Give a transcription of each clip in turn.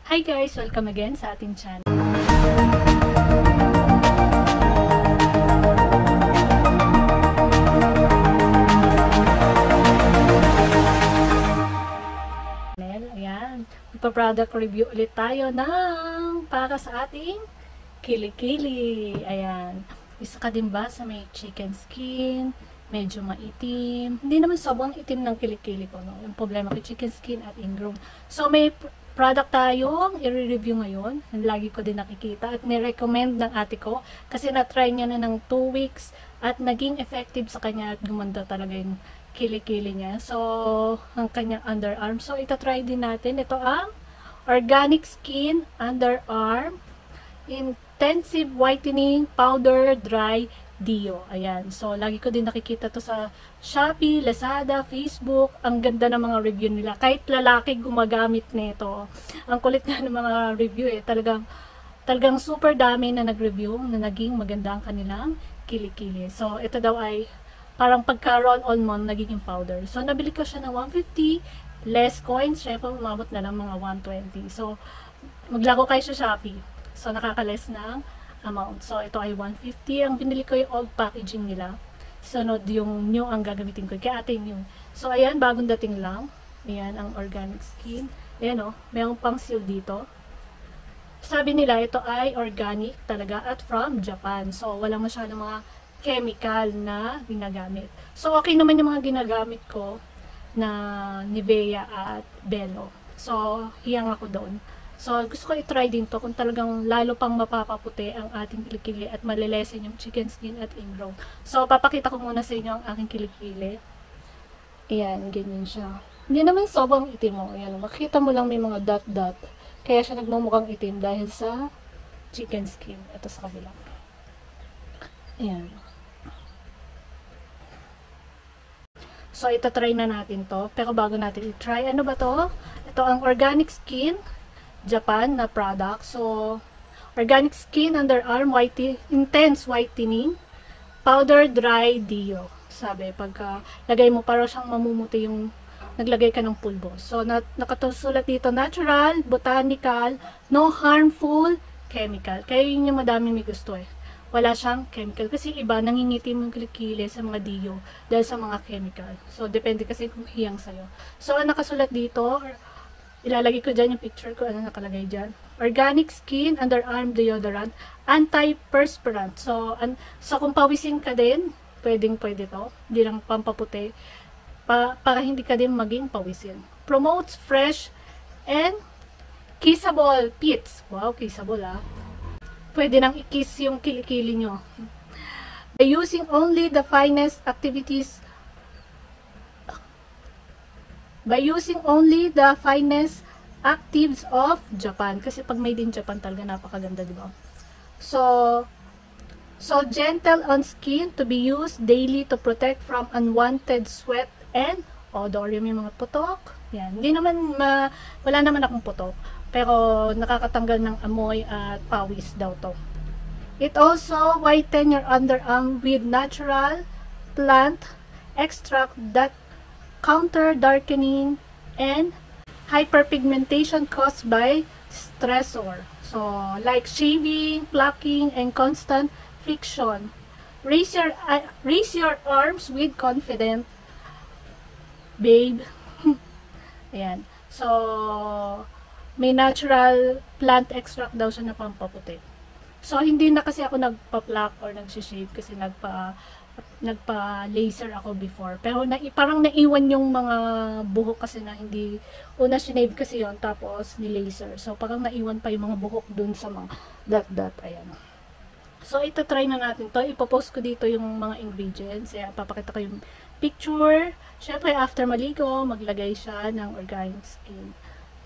Hi guys! Welcome again sa ating channel. Ayan, magpa-product review ulit tayo ng para sa ating kilikili. Ayan, isa ka din ba sa may chicken skin, medyo maitim? Hindi naman sobrang itim ng kilikili ko, no? Yung problema ko, chicken skin at ingrown. So, may product tayong i-review ngayon. Lagi ko din nakikita at ni-recommend ng ate ko kasi na-try niya na ng 2 weeks at naging effective sa kanya at gumanda talaga yung kilikili niya. So, ang kanyang underarm. So, ita-try din natin. Ito ang Organic Skin Underarm Intensive Whitening Powder Dry Dio. Ayan. So, lagi ko din nakikita to sa Shopee, Lazada, Facebook. Ang ganda ng mga review nila. Kahit lalaki gumagamit nito. Ang kulit nga ng mga review eh. Talagang super dami na nag-review na naging maganda ang kanilang kilikili. So, ito daw ay parang pagka-roll-on mo, nagiging powder. So, nabili ko siya ng 150. Less coins. Syempre, umabot na lang mga 120. So, maglago kayo sa Shopee. So, nakaka-less ng amount. So, ito ay 150. Ang binili ko yung old packaging nila. Sunod yung new ang gagamitin ko. Kaya ate new. So, ayan, bagong dating lang. Ayan, ang Organic Skin. Ayan o, mayroong pang seal dito. Sabi nila, ito ay organic talaga at from Japan. So, wala masyadong mga chemical na ginagamit. So, okay naman yung mga ginagamit ko na Nivea at Belo. So, hiyang ako doon. So, gusto ko i-try din to kung talagang lalo pang mapapaputi ang ating kilikili at malilesen yung chicken skin at ingrown. So, papakita ko muna sa inyo ang aking kilikili. Ayan, ganyan siya. Hindi naman sobrang itim mo. Ayan, makikita mo lang may mga dot-dot. Kaya siya nagmumukhang itim dahil sa chicken skin. Ito sa kabila. Ayan. So, ito-try na natin to. Pero bago natin i-try, ano ba to? Ito ang Organic Skin Japan na product. So, Organic Skin Underarm Intense Whitening Powder Dry Dio. Sabi, pagka lagay mo para siyang mamumuti yung naglagay ka ng pulbo. So, nakatusulat dito, natural, botanical, no harmful chemical. Kaya yun yung madami may gusto eh. Wala siyang chemical. Kasi iba, nangingitim yung kilikili sa mga Dio dahil sa mga chemical. So, depende kasi kung hiyang sa'yo. So, nakasulat dito, ilalagay ko dyan yung picture ko, ano nakalagay dyan. Organic Skin Underarm Deodorant Anti-Perspirant. So, kung pawisin ka din, pwede to. Hindi lang pampaputi. Para hindi ka din maging pawisin. Promotes fresh and kissable pits. Wow, kissable ah. Pwede nang i-kiss yung kilikili nyo. By using only the finest activities actives of Japan. Kasi pag made in Japan talaga napakaganda, di ba? So gentle on skin to be used daily to protect from unwanted sweat and odor. Yung mga putok. Yan. Hindi naman, wala naman akong putok. Pero nakakatanggal ng amoy at pawis daw to. It also whiten your underarm with natural plant extract that counter darkening and hyperpigmentation caused by stressor. So, like shaving, plucking, and constant friction. Raise your arms with confidence, babe. Ayan. So, may natural plant extract daw siya na pampaputi. So, hindi na kasi ako nagpa-pluck or nag-shave kasi nagpa-laser ako before. Pero parang naiwan yung mga buhok kasi na hindi, una sinave kasi yon tapos ni-laser. So, parang naiwan pa yung mga buhok dun sa mga dot-dot. Ayan. So, ito try na natin to. Ipopost ko dito yung mga ingredients. Ayan, papakita ko yung picture. Siyempre, after maligo, maglagay siya ng Organic Skin.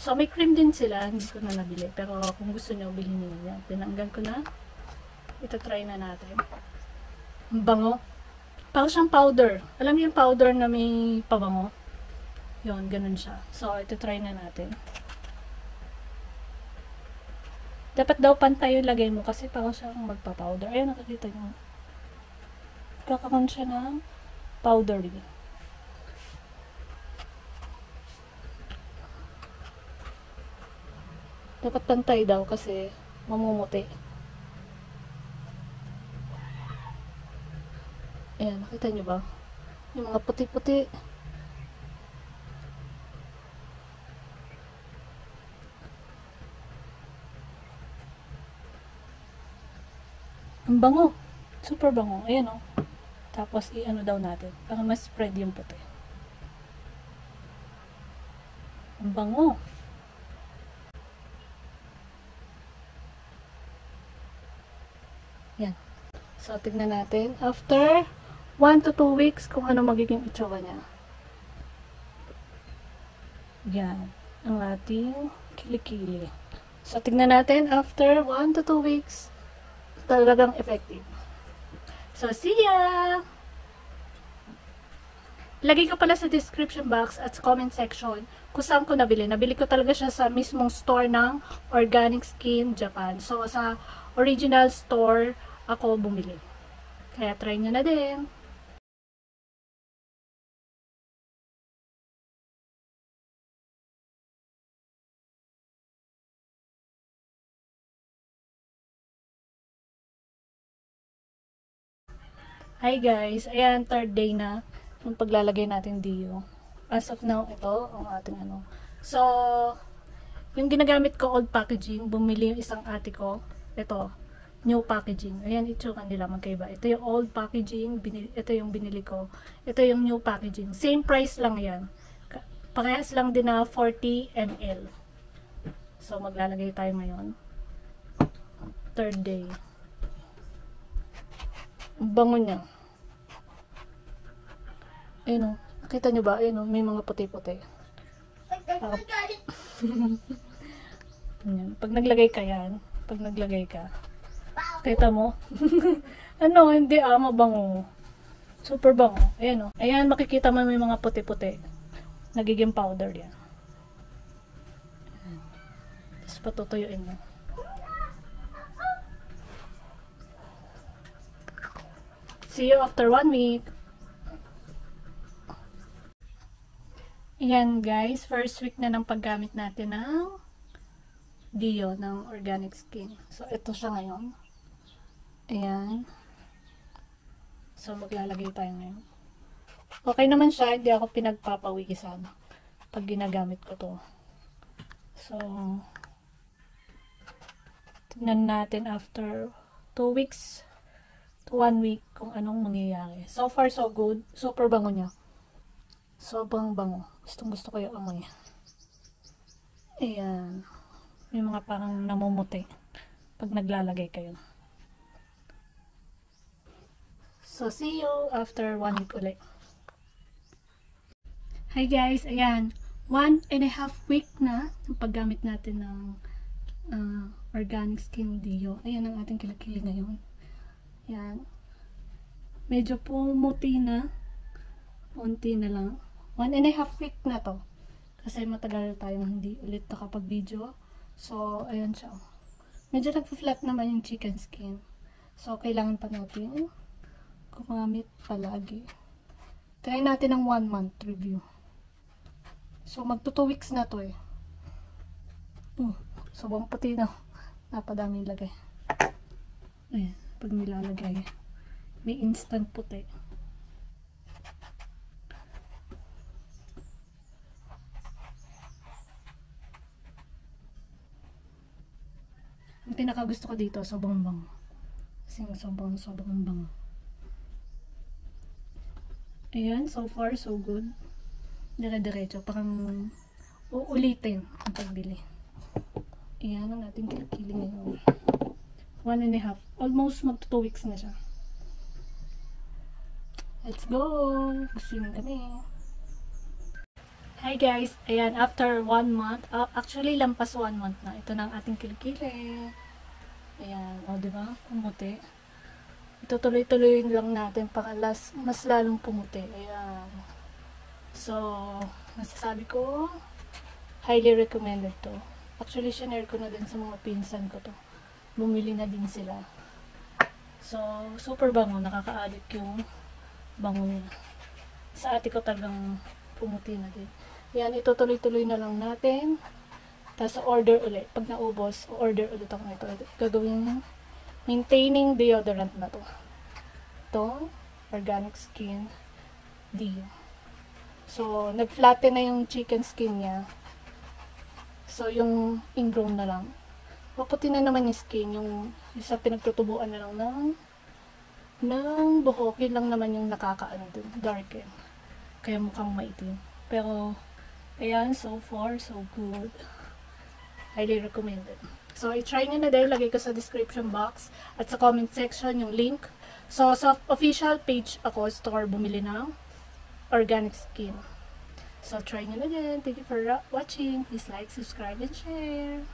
So, may cream din sila. Hindi ko na nabili. Pero, kung gusto nyo, bilhin nyo yan. Tinanggal ko na. Ito try na natin. Bango. Parang siyang powder. Alam niyo yung powder na may pabango? Yun, ganun siya. So, ito try na natin. Dapat daw pantay yung lagay mo kasi parang siyang magpa-powder. Ayun, nakakita nyo. Kakaroon siya ng powdery. Dapat pantay daw kasi mamumuti. Ayan, nakita nyo ba? Yung mga puti-puti. Ang bango. Super bango. Ayan o. Tapos i-ano daw natin. Para mas spread yung puti. Ang bango. Yan. So, tignan natin. After 1 to 2 weeks kung ano magiging itsura niya. Yan. Ang ating kilikili. So, tignan natin after 1 to 2 weeks. Talagang effective. So, see ya! Lagay ko pala sa description box at sa comment section kung saan ko nabili. Nabili ko talaga siya sa mismong store ng Organic Skin Japan. So, sa original store ako bumili. Kaya try nyo na din. Hi guys, ayan, third day na yung paglalagay natin Dio. As of now, ito ang ating ano. So, yung ginagamit ko old packaging, bumili yung isang ate ko. Ito, new packaging. Ayan, itsura nila magkaiba. Ito yung old packaging, ito yung binili ko. Ito yung new packaging. Same price lang yan. Parehas lang din na 40 ml. So, maglalagay tayo ngayon. Third day. Ang bango niya. Ayun o. Nakita nyo ba? Ayun o. May mga puti-puti. Pag naglagay ka yan. Pag naglagay ka. Kita mo? Ano? Hindi mabango. Super bango. Ayan o. Ayan, makikita mo may mga puti-puti. Nagiging powder yan. Tapos patutuyuin mo. See you after 1 week. Ayan guys, first week na ng paggamit natin ng Dio, ng Organic Skin. So, ito siya ngayon. Ayan. So, maglalagay tayo ngayon. Okay naman siya, hindi ako pinagpapawisan pag ginagamit ko to. So, tingnan natin after 2 weeks to 1 week kung anong mangyayari. So far, so good. Super bango niya. Sobrang bango. Gustong gusto ko yung amoy. Ayan. May mga parang namumuti pag naglalagay kayo. So, see you after 1 week ulit. Hi guys, ayan. 1.5 week na ang paggamit natin ng Organic Skin Dio. Ayan ang ating kilikili ngayon. Ayan. Medyo pumuti na. Unti na lang. 1.5 week na to. Kasi matagal tayong hindi ulit nakapag-video. So, ayan siya. Medyo nag-flat naman yung chicken skin. So, kailangan pa natin gumamit palagi. Try natin ng 1 month review. So, magto 2 weeks na to eh. Sobrang puti na. Napadaming lagay. Ayan, pag nilalagay. May instant puti. Ang pinakagusto ko dito, sobrang bango. Kasi sobrang bango. Ayan, so far, so good. Dire-diretso. Parang uulitin ang pagbili. Ayan ang ating kilikili ngayon. 1.5. Almost magto 2 weeks na siya. Let's go! Swimming kami. Hi guys! Ayan, after 1 month. Actually, lampas 1 month na. Ito na ang ating kilikili. Ayan, o diba? Pumuti. Ito tuloy-tuloy lang natin para mas lalong pumuti. Ayan. So, masasabi ko, highly recommended to. Actually, shinare ko na din sa mga pinsan ko to. Bumili na din sila. So, super bango. Nakaka-addict yung bango niya. Sa ate ko talagang pumuti na din. Yan, ito tuloy-tuloy na lang natin. Tapos order ulit. Pag naubos, order ulit ako nito. Gagawin maintaining deodorant na to. Ito, Organic Skin Deo. So, nag-flatten na yung chicken skin niya. So, yung ingrown na lang. Maputi na naman yung skin. Yung isa pinagtutubuan na lang ng buhok. Yun lang naman yung nakakaano dun. Darken. Kaya mukhang maitim. Pero, ayan, so far, so good. Highly recommended. So, i-try nyo na dahil lagay ko sa description box at sa comment section yung link. So, sa official page ako, store, bumili ng Organic Skin. So, try nyo na din. Thank you for watching. Please like, subscribe, and share.